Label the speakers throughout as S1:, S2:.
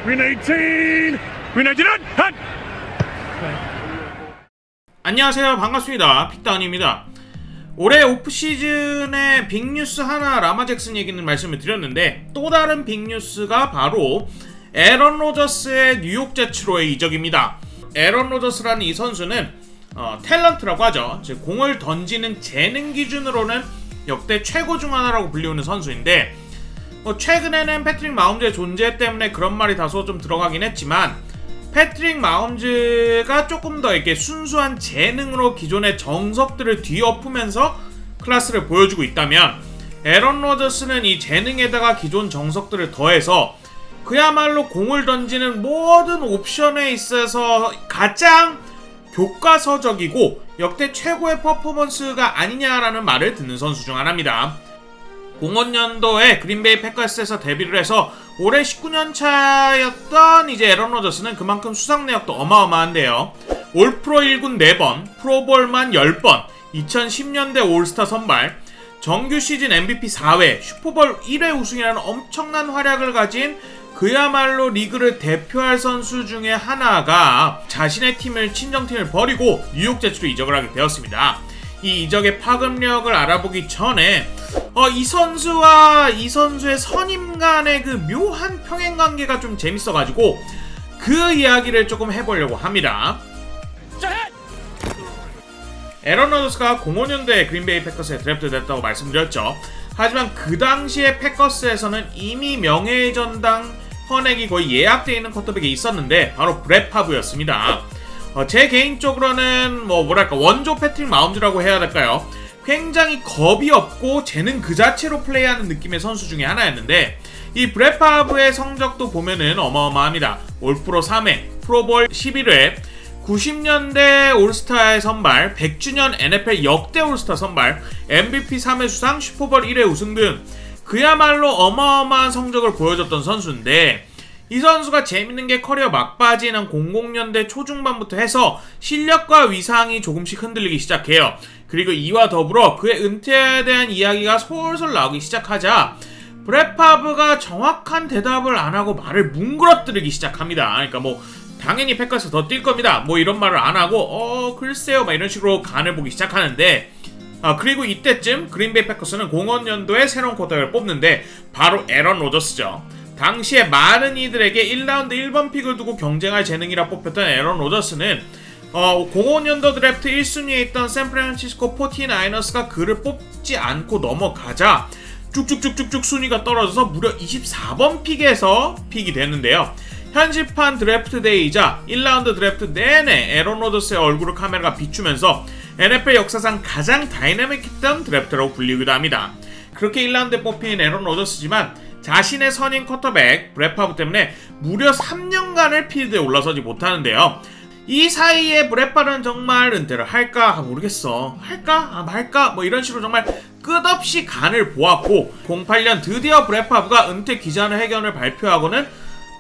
S1: Win 18! Win 18! 한!
S2: 안녕하세요, 반갑습니다. 픽다운입니다. 올해 오프시즌에 빅뉴스 하나 라마 잭슨 얘기는 말씀을 드렸는데 또 다른 빅뉴스가 바로 에런 로저스의 뉴욕 제츠로의 이적입니다. 에런 로저스라는 이 선수는 탤런트라고 하죠. 즉 공을 던지는 재능 기준으로는 역대 최고 중 하나라고 불리우는 선수인데 최근에는 패트릭 마홈즈의 존재 때문에 그런 말이 다소 좀 들어가긴 했지만 패트릭 마홈즈가 조금 더 이렇게 순수한 재능으로 기존의 정석들을 뒤엎으면서 클래스를 보여주고 있다면 에런 로저스는 이 재능에다가 기존 정석들을 더해서 그야말로 공을 던지는 모든 옵션에 있어서 가장 교과서적이고 역대 최고의 퍼포먼스가 아니냐라는 말을 듣는 선수 중 하나입니다. 05년도에 그린베이 패커스에서 데뷔를 해서 올해 19년 차였던 이제 에런 로저스는 그만큼 수상 내역도 어마어마한데요. 올 프로 1군 4번, 프로볼만 10번, 2010년대 올스타 선발, 정규 시즌 MVP 4회, 슈퍼볼 1회 우승이라는 엄청난 활약을 가진 그야말로 리그를 대표할 선수 중에 하나가 자신의 팀을 친정팀을 버리고 뉴욕 제츠로 이적을 하게 되었습니다. 이 이적의 파급력을 알아보기 전에 이 선수와 이 선수의 선임 간의 그 묘한 평행관계가 좀 재밌어가지고 그 이야기를 조금 해보려고 합니다. 에런 로저스가 05년도에 그린베이 패커스에 드래프트 됐다고 말씀드렸죠. 하지만 그 당시에 패커스에서는 이미 명예의 전당 헌액이 거의 예약되어 있는 쿼터백이 있었는데 바로 브렛 파브였습니다. 제 개인적으로는 원조 패트릭 마홈즈라고 해야 될까요? 굉장히 겁이 없고 재능 그 자체로 플레이하는 느낌의 선수 중에 하나였는데 이 브렛 파브의 성적도 보면은 어마어마합니다. 올프로 3회, 프로볼 11회, 90년대 올스타의 선발, 100주년 NFL 역대 올스타 선발, MVP 3회 수상, 슈퍼볼 1회 우승 등 그야말로 어마어마한 성적을 보여줬던 선수인데 이 선수가 재밌는 게 커리어 막바지는 00년대 초중반부터 해서 실력과 위상이 조금씩 흔들리기 시작해요. 그리고 이와 더불어 그의 은퇴에 대한 이야기가 솔솔 나오기 시작하자 브렛 파브가 정확한 대답을 안 하고 말을 뭉그러뜨리기 시작합니다. 그러니까 당연히 패커스 더 뛸 겁니다. 이런 말을 안 하고 글쎄요 이런 식으로 간을 보기 시작하는데 그리고 이때쯤 그린베이 패커스는 05년도에 새로운 쿼터백을 뽑는데 바로 에런 로저스죠. 당시에 많은 이들에게 1라운드 1번 픽을 두고 경쟁할 재능이라 뽑혔던 에런 로저스는 05년도 드래프트 1순위에 있던 샌프란시스코 49어스가 그를 뽑지 않고 넘어가자 쭉쭉쭉쭉쭉 순위가 떨어져서 무려 24번 픽에서 픽이 되는데요. 현지판 드래프트 데이이자 1라운드 드래프트 내내 에런 로저스의 얼굴을 카메라가 비추면서 NFL 역사상 가장 다이나믹했던 드래프트라고 불리기도 합니다. 그렇게 1라운드에 뽑힌 에런 로저스지만 자신의 선임 쿼터백 브렛 파브 때문에 무려 3년간을 필드에 올라서지 못하는데요. 이 사이에 브렛 파브는 정말 은퇴를 할까? 모르겠어. 할까? 말까? 이런 식으로 정말 끝없이 간을 보았고 08년 드디어 브렛 파브가 은퇴 기자회견을 발표하고는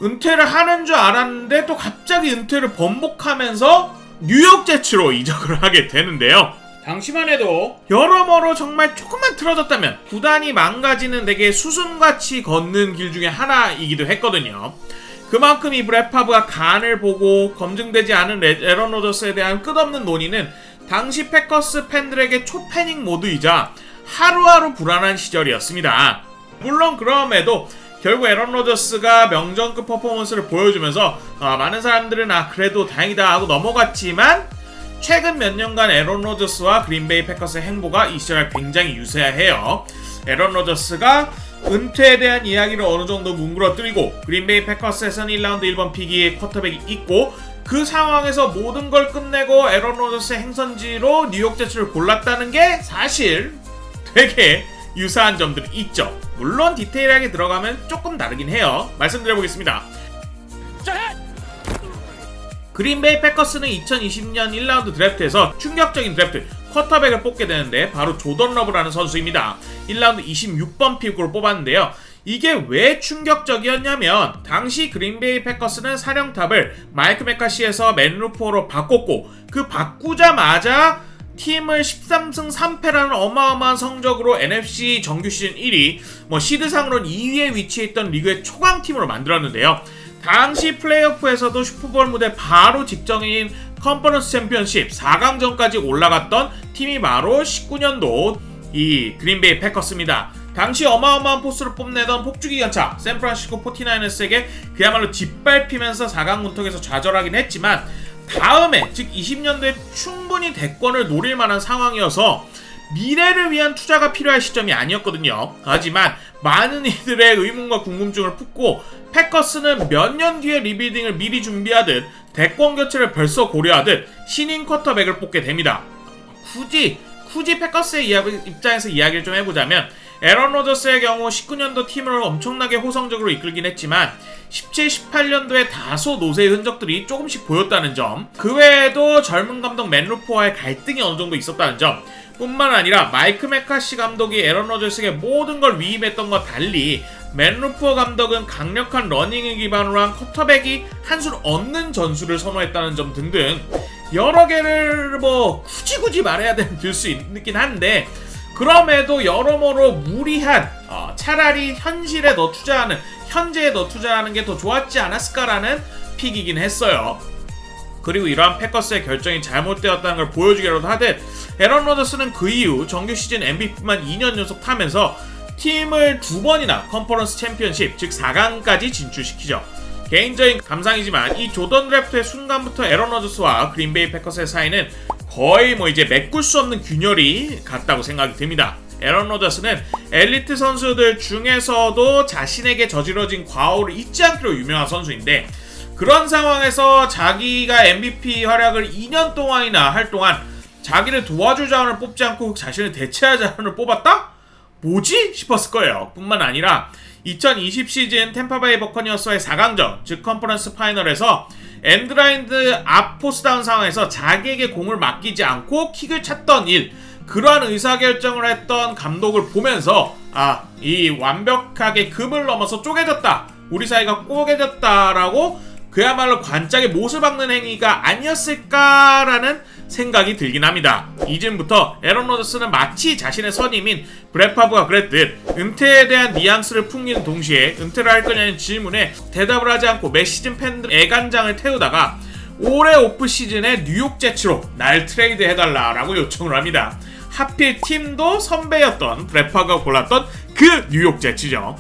S2: 은퇴를 하는 줄 알았는데 또 갑자기 은퇴를 번복하면서 뉴욕 제츠로 이적을 하게 되는데요. 당시만 해도 여러모로 정말 조금만 틀어졌다면 구단이 망가지는 되게 수순같이 걷는 길 중에 하나이기도 했거든요. 그만큼 이 브렛 파브가 간을 보고 검증되지 않은 에런 로저스에 대한 끝없는 논의는 당시 패커스 팬들에게 초패닉 모드이자 하루하루 불안한 시절이었습니다. 물론 그럼에도 결국 에런 로저스가 명정급 퍼포먼스를 보여주면서 많은 사람들은 그래도 다행이다 하고 넘어갔지만 최근 몇 년간 에런 로저스와 그린베이 패커스의 행보가 이 시절에 굉장히 유사해요. 에런 로저스가 은퇴에 대한 이야기를 어느 정도 뭉그러뜨리고 그린베이 패커스에서는 1라운드 1번 픽이 쿼터백이 있고 그 상황에서 모든 걸 끝내고 에런 로저스의 행선지로 뉴욕 제츠를 골랐다는 게 사실 되게 유사한 점들이 있죠. 물론 디테일하게 들어가면 조금 다르긴 해요. 말씀드려보겠습니다. 그린베이 패커스는 2020년 1라운드 드래프트에서 충격적인 드래프트 쿼터백을 뽑게 되는데 바로 조던 러브라는 선수입니다. 1라운드 26번 픽으로 뽑았는데요. 이게 왜 충격적이었냐면 당시 그린베이 패커스는 사령탑을 마이크 메카시에서 맨 루퍼로 바꿨고 그 바꾸자마자 팀을 13승 3패라는 어마어마한 성적으로 NFC 정규 시즌 1위, 시드상으로는 2위에 위치해 있던 리그의 초강팀으로 만들었는데요. 당시 플레이오프에서도 슈퍼볼 무대 바로 직전인 컨퍼런스 챔피언십 4강전까지 올라갔던 팀이 바로 19년도 이 그린베이 패커스입니다. 당시 어마어마한 포스를 뽐내던 폭주기관차 샌프란시스코 49ers에게 그야말로 짓밟히면서 4강 문턱에서 좌절하긴 했지만 다음에 즉 20년도에 충분히 대권을 노릴 만한 상황이어서 미래를 위한 투자가 필요할 시점이 아니었거든요. 하지만 많은 이들의 의문과 궁금증을 품고 패커스는 몇 년 뒤에 리빌딩을 미리 준비하듯 대권 교체를 벌써 고려하듯 신인 쿼터백을 뽑게 됩니다. 굳이 패커스의 입장에서 이야기를 좀 해보자면 에런 로저스의 경우 19년도 팀을 엄청나게 호성적으로 이끌긴 했지만 17, 18년도에 다소 노세의 흔적들이 조금씩 보였다는 점, 그 외에도 젊은 감독 맨 루포와의 갈등이 어느 정도 있었다는 점 뿐만 아니라 마이크 메카시 감독이 에런 로저스에게 모든 걸 위임했던 것과 달리 맨 루포 감독은 강력한 러닝을 기반으로 한 쿼터백이 한 술 얻는 전술을 선호했다는 점 등등 여러 개를 굳이 말해야 될 수 있긴 한데 그럼에도 여러모로 무리한 차라리 현실에 더 투자하는 현재에 더 투자하는 게 더 좋았지 않았을까라는 픽이긴 했어요. 그리고 이러한 패커스의 결정이 잘못되었다는 걸 보여주기라도 하듯 에런 로저스는 그 이후 정규 시즌 MVP만 2년 연속 타면서 팀을 2번이나 컨퍼런스 챔피언십 즉 4강까지 진출시키죠. 개인적인 감상이지만 이 조던 드래프트의 순간부터 에런 로저스와 그린베이 패커스의 사이는 거의 이제 메꿀 수 없는 균열이 같다고 생각이 듭니다. 에런 로저스는 엘리트 선수들 중에서도 자신에게 저지러진 과오를 잊지 않기로 유명한 선수인데 그런 상황에서 자기가 MVP 활약을 2년 동안이나 할 동안 자기를 도와줄 자원을 뽑지 않고 자신을 대체할 자원을 뽑았다? 뭐지? 싶었을 거예요. 뿐만 아니라 2020 시즌 템파베이 버커니어스와의 4강전 즉 컨퍼런스 파이널에서 엔드라인드 앞 포스다운 상황에서 자기에게 공을 맡기지 않고 킥을 찾던 그러한 의사결정을 했던 감독을 보면서 이 완벽하게 금을 넘어서 쪼개졌다, 우리 사이가 꼬개졌다라고 그야말로 관짝에 못을 박는 행위가 아니었을까라는 생각이 들긴 합니다. 이젠부터 에런 로저스는 마치 자신의 선임인 브렛 파브가 그랬듯 은퇴에 대한 뉘앙스를 풍기는 동시에 은퇴를 할 거냐는 질문에 대답을 하지 않고 매 시즌 팬들 애간장을 태우다가 올해 오프시즌에 뉴욕 제츠로 날 트레이드 해달라라고 요청을 합니다. 하필 팀도 선배였던 브렛 파브가 골랐던 그 뉴욕 제츠죠.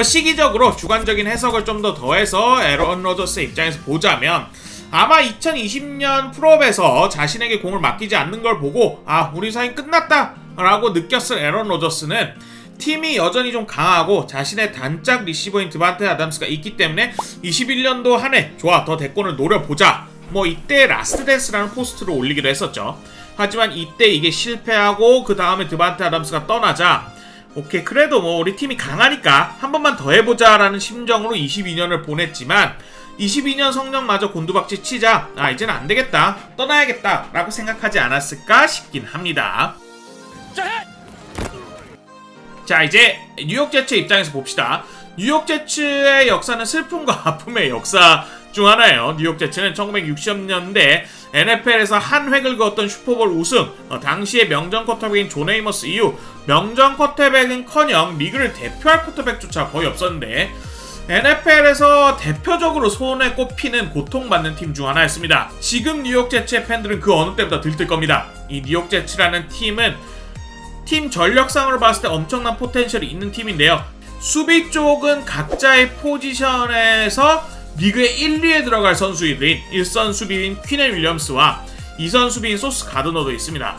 S2: 시기적으로 주관적인 해석을 좀 더 더해서 에런 로저스의 입장에서 보자면 아마 2020년 프로업에서 자신에게 공을 맡기지 않는 걸 보고 우리 사이 끝났다 라고 느꼈을 에런 로저스는 팀이 여전히 좀 강하고 자신의 단짝 리시버인 드반테 아담스가 있기 때문에 21년도 한 해 좋아 더 대권을 노려보자 이때 라스트 댄스라는 포스트를 올리기도 했었죠. 하지만 이때 이게 실패하고 그 다음에 드반테 아담스가 떠나자 오케이 그래도 우리 팀이 강하니까 한 번만 더 해보자 라는 심정으로 22년을 보냈지만 22년 성적마저 곤두박질 치자 이제는 안되겠다 떠나야겠다 라고 생각하지 않았을까 싶긴 합니다. 자 이제 뉴욕 제츠 입장에서 봅시다. 뉴욕 제츠의 역사는 슬픔과 아픔의 역사 중 하나예요. 뉴욕 제츠는 1960년대 NFL에서 한 획을 그었던 슈퍼볼 우승, 당시의 명전 쿼터백인 존 에이머스 이후 명전 쿼터백은커녕 리그를 대표할 쿼터백조차 거의 없었는데 NFL에서 대표적으로 손에 꼽히는 고통받는 팀 중 하나였습니다. 지금 뉴욕 제츠의 팬들은 그 어느 때보다 들뜰 겁니다. 이 뉴욕 제츠라는 팀은 팀 전력상으로 봤을 때 엄청난 포텐셜이 있는 팀인데요. 수비 쪽은 각자의 포지션에서 리그의 1, 2에 들어갈 선수들인 1선 수비인 퀸앤 윌리엄스와 2선 수비인 소스 가드너도 있습니다.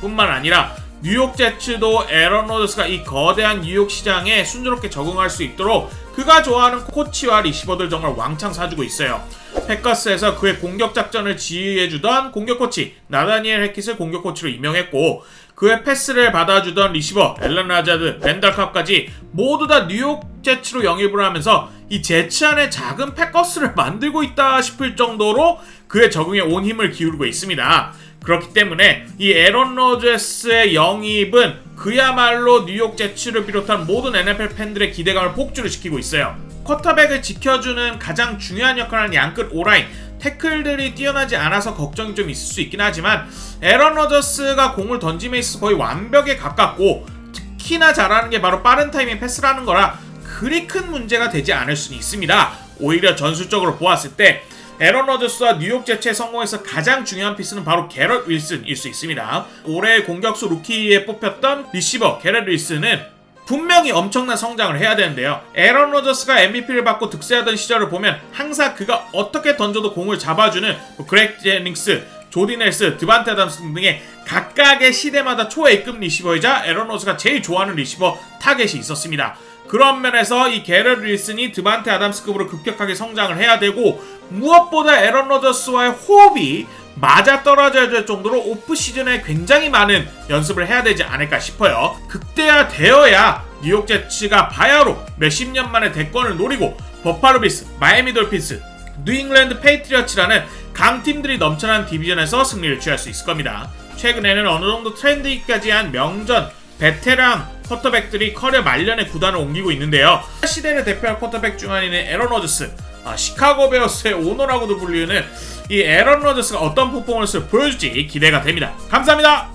S2: 뿐만 아니라 뉴욕 제츠도 에런 로저스가 이 거대한 뉴욕 시장에 순조롭게 적응할 수 있도록 그가 좋아하는 코치와 리시버들 정말 왕창 사주고 있어요. 패커스에서 그의 공격 작전을 지휘해주던 공격 코치 나다니엘 해킷을 공격 코치로 임명했고 그의 패스를 받아주던 리시버 앨런 라자드, 랜달 캅까지 모두 다 뉴욕 제츠로 영입을 하면서 이 제츠 안에 작은 패커스를 만들고 있다 싶을 정도로 그의 적응에 온 힘을 기울이고 있습니다. 그렇기 때문에 이 에런 로저스의 영입은 그야말로 뉴욕 제츠를 비롯한 모든 NFL 팬들의 기대감을 폭주를 시키고 있어요. 쿼터백을 지켜주는 가장 중요한 역할을 하는 양끝 오라인, 태클들이 뛰어나지 않아서 걱정이 좀 있을 수 있긴 하지만 에런 로저스가 공을 던짐에 있어서 거의 완벽에 가깝고 특히나 잘하는 게 바로 빠른 타이밍 패스라는 거라 그리 큰 문제가 되지 않을 수는 있습니다. 오히려 전술적으로 보았을 때 에런 로저스와 뉴욕 제츠의 성공에서 가장 중요한 피스는 바로 게럿 윌슨일 수 있습니다. 올해 공격수 루키에 뽑혔던 리시버 게럿 윌슨은 분명히 엄청난 성장을 해야 되는데요. 에런 로저스가 MVP를 받고 득세하던 시절을 보면 항상 그가 어떻게 던져도 공을 잡아주는 그렉 제닝스, 조디 넬스, 드반테 아담스 등의 각각의 시대마다 초A급 리시버이자 에런 로저스가 제일 좋아하는 리시버 타겟이 있었습니다. 그런 면에서 이 게럿 윌슨이 드반테 아담스급으로 급격하게 성장을 해야 되고, 무엇보다 에런 로저스와의 호흡이 맞아떨어져야 될 정도로 오프시즌에 굉장히 많은 연습을 해야 되지 않을까 싶어요. 극대화되어야 뉴욕 제츠가 바야흐로 몇십 년 만에 대권을 노리고 버팔로 빌스, 마이애미 돌핀스, 뉴잉글랜드 페이트리어츠라는 강팀들이 넘쳐난 디비전에서 승리를 취할 수 있을 겁니다. 최근에는 어느 정도 트렌드 있기까지 한 명전 베테랑 쿼터백들이 커리어 말년에 구단을 옮기고 있는데요. 시대를 대표할 쿼터백 중 하나인 에런 로저스, 시카고 베어스의 오너라고도 불리는 이 에런 로저스가 어떤 퍼포먼스를 보여줄지 기대가 됩니다. 감사합니다.